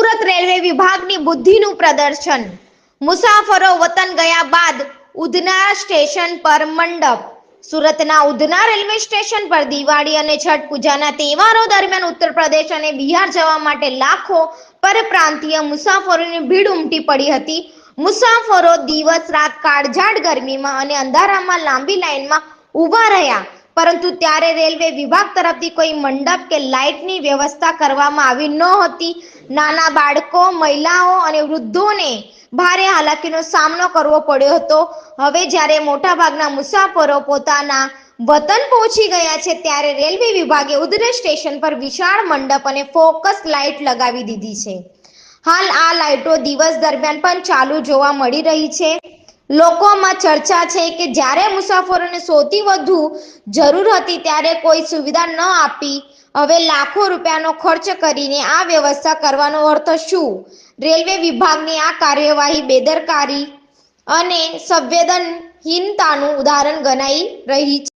Surat railway વિભાગની બુદ્ધિનું પ્રદર્શન। મુસાફરો વતન ગયા બાદ ઉધના સ્ટેશન પર મંડપ। સુરતના ઉધના રેલવે સ્ટેશન પર દિવાળી અને છઠ પૂજાના તહેવારો દરમિયાન ઉત્તર પ્રદેશ અને બિહાર જવા માટે લાખો પરપ્રાંતીય મુસાફરોની ભીડ ઉમટી પડી હતી। મુસાફરો દિવસ રાત કાળઝાળ ગરમીમાં અને અંધારામાં લાંબી લાઈનમાં ઊભા રહ્યા, પરંતુ ત્યારે રેલવે વિભાગ તરફથી કોઈ મંડપ કે લાઇટની વ્યવસ્થા કરવામાં આવી નહોતી। નાના બાળકો, મહિલાઓ અને વૃદ્ધોને ભારે હાલાકીનો સામનો કરવો પડ્યો હતો। હવે જ્યારે મોટાભાગના મુસાફરો પોતાના વતન પહોંચી ગયા છે, ત્યારે રેલવે વિભાગે ઉધના સ્ટેશન પર વિશાળ મંડપ અને ફોકસ લાઇટ લગાવી દીધી છે। હાલ આ લાઇટો દિવસ દરમિયાન પણ ચાલુ જોવા મળી રહી છે। લોકોમાં ચર્ચા છે કે જ્યારે મુસાફરોને સૌથી વધુ જરૂર હતી ત્યારે કોઈ સુવિધા ન આપી હવે લાખો રૂપિયાનો ખર્ચ કરીને આ વ્યવસ્થા કરવાનો અર્થ શું? રેલવે વિભાગની આ કાર્યવાહી બેદરકારી અને સંવેદનહીનતાનું ઉદાહરણ ગણાઈ રહી છે।